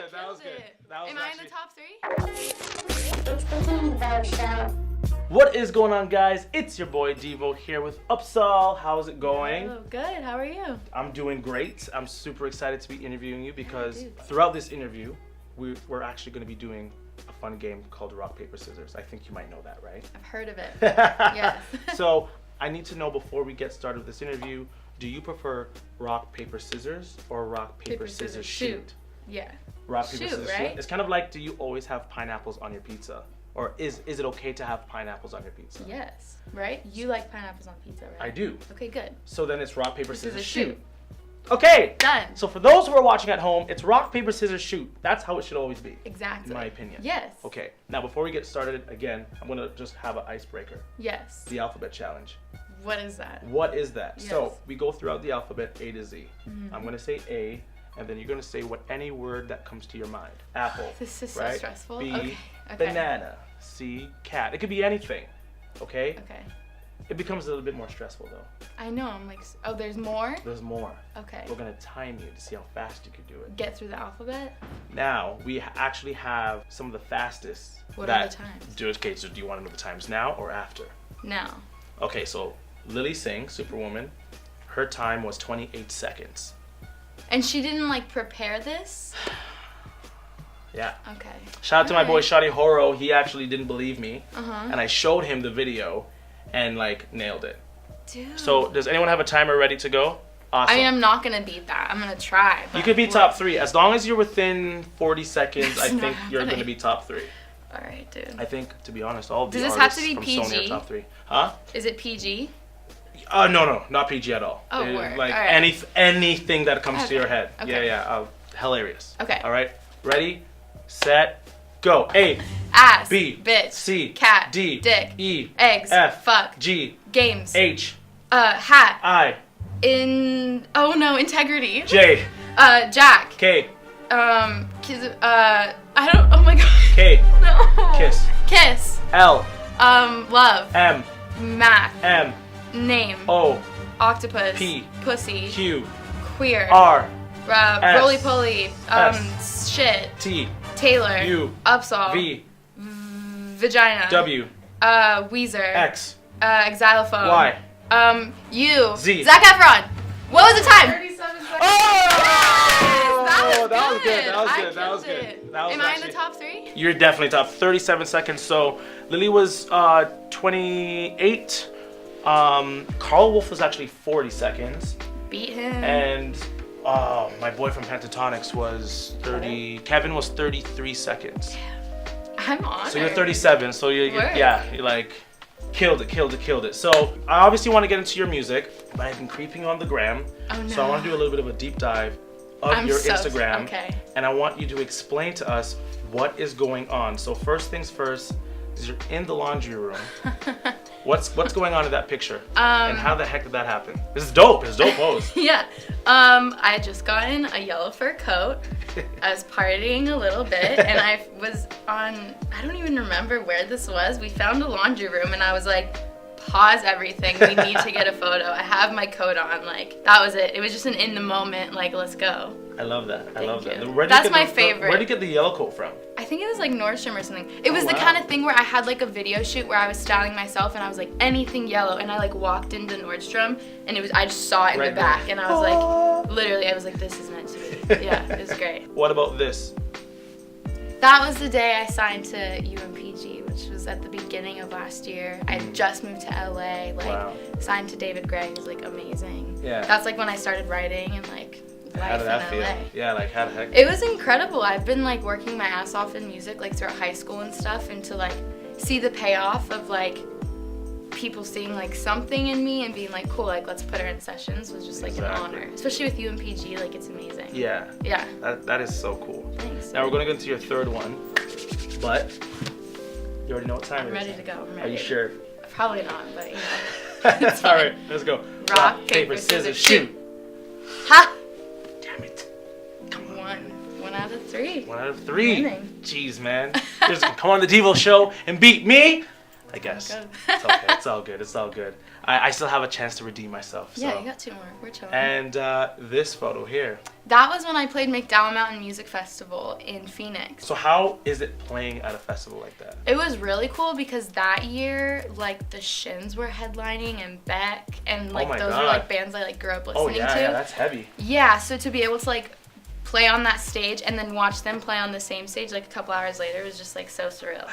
good. That was good. That was Am I in the top 3? What is going on, guys? It's your boy Devo here with UPSAHL. How's it going? Oh, good. How are you? I'm doing great. I'm super excited to be interviewing you because throughout this interview, we're actually going to be doing a fun game called Rock, Paper, Scissors. I think you might know that, right? I've heard of it. Yes. So I need to know before we get started with this interview, do you prefer rock, paper, scissors or rock, paper, scissors, shoot? Yeah. Rock, paper, scissors, right? shoot. It's kind of like, do you always have pineapples on your pizza? Or is it okay to have pineapples on your pizza? Yes. Right? You like pineapples on pizza, right? I do. Okay, good. So then it's rock, paper, scissors, shoot. shoot. Okay. Done. So for those who are watching at home, it's rock, paper, scissors, shoot. That's how it should always be. Exactly. In my opinion. Yes. Okay. Now before we get started, again, I'm going to just have an icebreaker. Yes. The alphabet challenge. What is that? What is that? Yes. So we go throughout the alphabet A to Z. Mm-hmm. I'm going to say A, and then you're going to say any word that comes to your mind. Apple. This is so right? stressful. B, Okay. banana. C, cat. It could be anything. Okay? Okay. It becomes a little bit more stressful though. I know. I'm like, oh, there's more? There's more. Okay. We're going to time you to see how fast you can do it. Get through the alphabet? Now, we actually have some of the fastest. What are the times? Okay, so do you want to know the times now or after? Now. Okay, so Lily Singh, Superwoman, her time was 28 seconds. And she didn't like prepare this? Yeah. Okay. Shout out to my boy Shadi Horo. He actually didn't believe me. Uh-huh. And I showed him the video and like nailed it. Dude. So does anyone have a timer ready to go? Awesome. I mean, I'm not gonna beat that. I'm gonna try. You could be top 3. As long as you're within 40 seconds, I think you're going to be top 3. All right, dude. I think, to be honest, all of the Does this artists have to be from PG? Sony are top 3. Huh? Is it PG? No, not PG at all. Oh, word. Like all right. anything that comes to your head. Okay. Yeah. Hilarious. Okay. All right. Ready, set, go. A, Ass. B, Bitch. C, Cat. D, Dick. E, Eggs. F, Fuck. G, Games. H, Hat. I, Integrity. J, Jack. K, I don't. Oh my god. K, No. Kiss, L, Love. M, Math. M, Name. O, Octopus. P, Pussy. Q, Queer. R, S, Roly poly. Shit. T, Taylor. U, Upsahl. V, Vagina. W, Weezer. X, Xylophone. Y, U. Z. Zac Efron. What was the time? 37 seconds. Oh! That was good. That was good. That was Am I in actually- the top 3? You're definitely top. 37 seconds. So Lily was 28. Carl Wolf was actually 40 seconds. Beat him. And my boy from Pentatonics was 30. Kevin was 33 seconds. I'm honored. So you're 37. So you Word. you like killed it. So I obviously want to get into your music, but I've been creeping on the gram. Oh, no. So I want to do a little bit of a deep dive of your Instagram. Okay. And I want you to explain to us what is going on. So first things first, is you're in the laundry room. What's going on in that picture? And how the heck did that happen? This is dope. It's dope pose. Yeah. I had just gotten a yellow fur coat. I was partying a little bit, and I was on, I don't even remember where this was. We found a laundry room, and I was like, pause everything. We need to get a photo. I have my coat on. Like, that was it. It was just an in the moment, like, let's go. I love that. I love Thank that. you. Where'd you That's get my favorite. Where'd you get the yellow coat from? I think it was like Nordstrom or something. It was the wow. kind of thing where I had like a video shoot where I was styling myself and I was like anything yellow, and I like walked into Nordstrom and I just saw it in Right the back there. and I was like, literally, I was like, this is meant to be. Yeah, it was great. What about this? That was the day I signed to UMPG, which was at the beginning of last year. I had just moved to LA, like Wow. signed to David Gregg. It was like amazing. Yeah. That's like when I started writing and like How life did that in feel? LA. Yeah, like how the heck? It was incredible. I've been like working my ass off in music like throughout high school and stuff, and to like see the payoff of like people seeing like something in me and being like, cool, like let's put her in sessions was just like an honor. Especially with UMPG, like it's amazing. Yeah. Yeah. That is so cool. Thanks. Now we're gonna go into your third one, but you already know what time I'm it is. ready to go. I'm ready. Are you sure? Probably not, but you know. It's All fine. right, let's go. Rock, paper, scissors, shoot. Ha! Damn it. Come on. 1 out of 3. 1 out of 3. Winning. Jeez, man. Just come on the Devo show and beat me. I guess. Good. It's okay. It's all good. It's all good. I still have a chance to redeem myself. So. Yeah, you got 2 more. We're chilling. And this photo here. That was when I played McDowell Mountain Music Festival in Phoenix. So how is it playing at a festival like that? It was really cool because that year, like, the Shins were headlining and Beck, and like those were like bands I like grew up listening to. Yeah, that's heavy. Yeah, so to be able to like play on that stage and then watch them play on the same stage like a couple hours later was just like so surreal.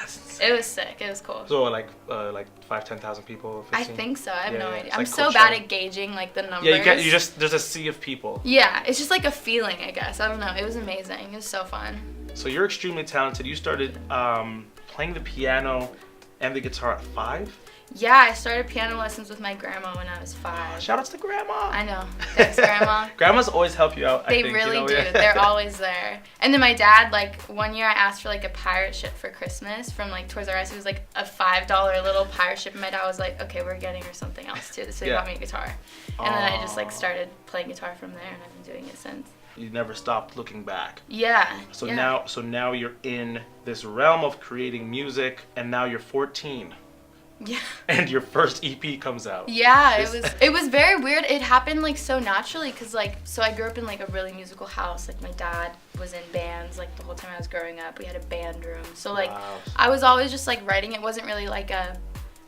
It was sick. It was cool. So like 5,000-10,000 people. 15? I think so. I have no idea. I'm like so bad at gauging like the numbers. Yeah, you just there's a sea of people. Yeah, it's just like a feeling, I guess. I don't know. It was amazing. It was so fun. So you're extremely talented. You started playing the piano and the guitar at 5? Yeah, I started piano lessons with my grandma when I was 5. Shout outs to Grandma. I know. Thanks, Grandma. Grandmas always help you out. They really do. They're always there. And then my dad, like, one year I asked for like a pirate ship for Christmas from like Toys R Us. It was like a $5 little pirate ship, and my dad was like, "Okay, we're getting her something else too." So he bought me a guitar, and then I just like started playing guitar from there, and I've been doing it since. You never stopped looking back. Yeah. So now you're in this realm of creating music, and now you're 14. Yeah. And your first EP comes out. Yeah, it was very weird. It happened like so naturally because like so I grew up in like a really musical house. Like my dad was in bands like the whole time I was growing up. We had a band room. So like I was always just like writing. It wasn't really like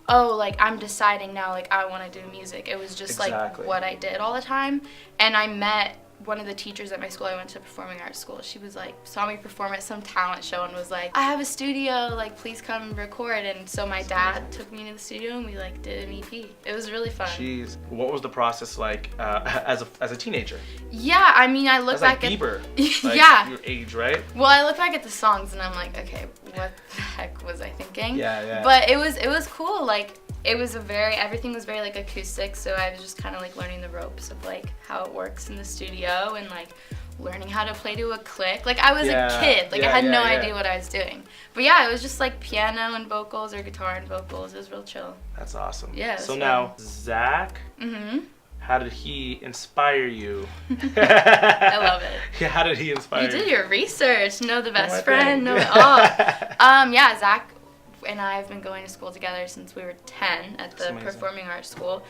like I'm deciding now like I want to do music. It was just like what I did all the time. And I met one of the teachers at my school. I went to performing arts school. She was like, saw me perform at some talent show and was like, "I have a studio, like please come record." And so my dad took me to the studio and we like did an EP. It was really fun. Jeez, what was the process like as a teenager? Yeah, I mean, I look back like Bieber, at yeah, your age, right? Well, I look back at the songs and I'm like, okay, what the heck was I thinking? Yeah. But it was cool. Like everything was very like acoustic, so I was just kind of like learning the ropes of like how it works in the studio and like learning how to play to a click. Like I was a kid, like I had no idea what I was doing. But yeah, it was just like piano and vocals or guitar and vocals. It was real chill. That's awesome. Yeah. So now Zach. Mm-hmm. How did he inspire you? I love it. Yeah, how did he inspire you? You did your research. Know the best friend. Know it all. Yeah, Zach and I have been going to school together since we were 10 at the performing arts school,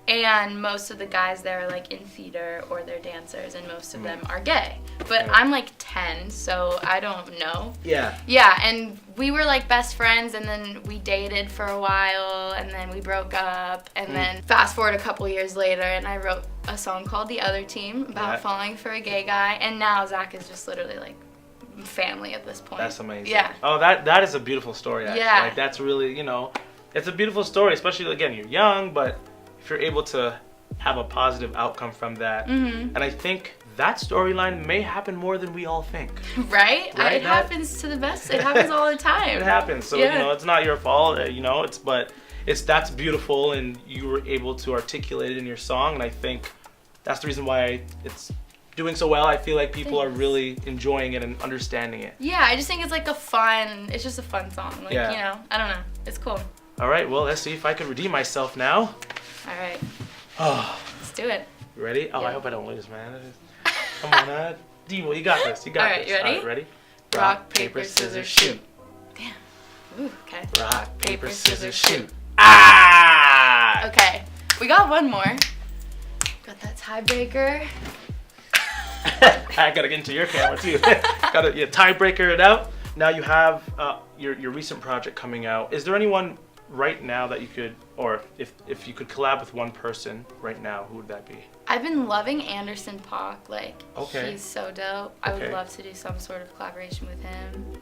and most of the guys there are like in theater or they're dancers, and most of them are gay, but I'm like 10, so I don't know. Yeah, and we were like best friends, and then we dated for a while, and then we broke up, and then fast forward a couple years later, and I wrote a song called The Other Team about falling for a gay guy, and now Zach is just literally like family at this point. That's amazing. Yeah. Oh, that is a beautiful story, actually. Yeah. Like that's really, it's a beautiful story, especially again, you're young, but if you're able to have a positive outcome from that. And I think that storyline may happen more than we all think. Right? It happens to the best. It happens all the time. It happens. So, it's not your fault, that's beautiful, and you were able to articulate it in your song, and I think that's the reason why it's doing so well. I feel like people are really enjoying it and understanding it. Yeah, I just think it's like it's just a fun song. Like, I don't know. It's cool. All right, well, let's see if I can redeem myself now. All right. Oh. Let's do it. You ready? Oh, I hope I don't lose, man. Come on, Devo, you got this. You got this. You ready? All right, ready? Rock, paper, scissors, shoot. Damn. Ooh, okay. Rock, paper, scissors, shoot. Ah! Okay. We got one more. Got that tiebreaker. I gotta get into your camera too. Gotta tiebreaker it out. Now you have your recent project coming out. Is there anyone right now that you could, or if you could collab with one person right now, who would that be? I've been loving Anderson .Paak. Like, okay. He's so dope. I would love to do some sort of collaboration with him.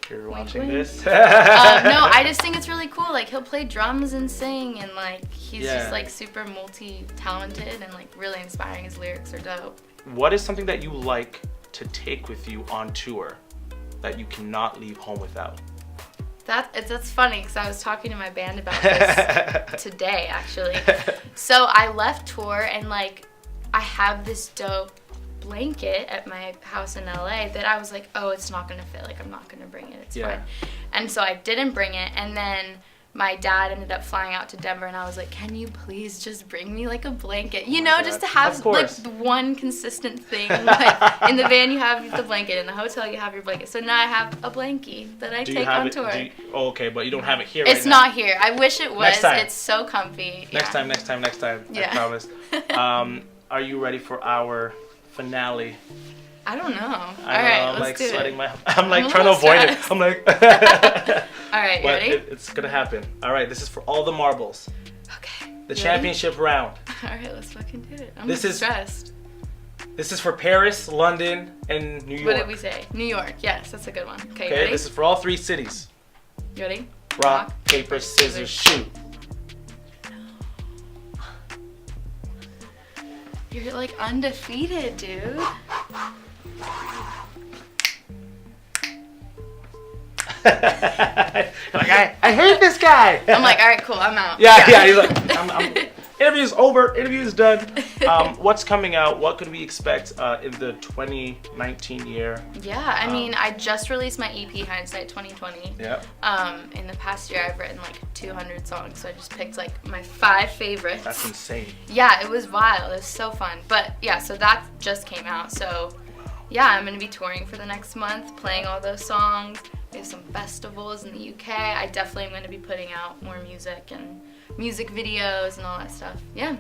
You're watching this? No, I just think it's really cool. Like, he'll play drums and sing, and like he's just like super multi-talented and like really inspiring. His lyrics are dope. What is something that you like to take with you on tour that you cannot leave home without? That's funny because I was talking to my band about this today, actually. So I left tour and like I have this dope blanket at my house in LA that I was like, oh, it's not gonna fit. Like I'm not gonna bring it. It's fine. And so I didn't bring it. And then my dad ended up flying out to Denver, and I was like, can you please just bring me like a blanket? You Oh know, my just God. to have Of like course. the one consistent thing. Like in the van you have the blanket, in the hotel you have your blanket. So now I have a blankie that I Do you take have on it? tour. Okay, but you don't have it here It's right now. not here. I wish it was. Next time. It's so comfy. Next Yeah. time. Yeah. I promise. Are you ready for our finale? I don't know. All I know, right, I'm let's like do sweating it. I'm like I'm a trying to little avoid stressed. it. I'm like. All right, you But ready? it's gonna happen. All right, this is for all the marbles. Okay. The You championship round. All right, let's fucking do it. I'm This is- stressed. This is for Paris, London, and New York. What did we say? New York. Yes, that's a good one. Okay, you Okay, ready? this is for all 3 cities. You ready? Rock, paper, scissors, shoot. You're like undefeated, dude. Like I hate this guy. I'm like, all right, cool, I'm out. Yeah. He's like, I'm interview's over. Interview's done. What's coming out? What could we expect in the 2019 year? Yeah, I mean, I just released my EP, Hindsight 2020. Yeah. In the past year, I've written like 200 songs, so I just picked like my 5 favorites. That's insane. Yeah, it was wild. It was so fun. But yeah, so that just came out. So yeah, I'm gonna be touring for the next month, playing all those songs. We have some festivals in the UK. I definitely am gonna be putting out more music and music videos and all that stuff. Yeah.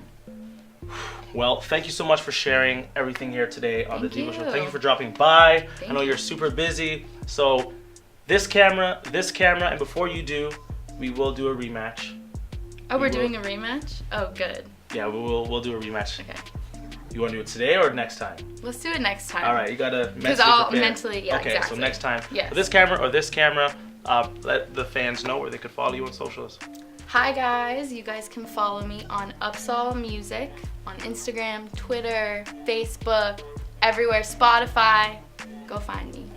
Well, thank you so much for sharing everything here today on the Thank Devo Show. you. Thank you for dropping by. Thank I know you're super busy. So this camera, and before you do, we will do a rematch. Oh, We we're will- doing a rematch? Oh, good. Yeah, we'll do a rematch. Okay. You want to do it today or next time? Let's do it next time. All right, you gotta Because mentally I'll prepare. mentally, yeah, Okay, exactly. so next time, Yes. this camera, let the fans know where they could follow you on socials. Hi guys, you guys can follow me on UPSAHL Music on Instagram, Twitter, Facebook, everywhere, Spotify. Go find me.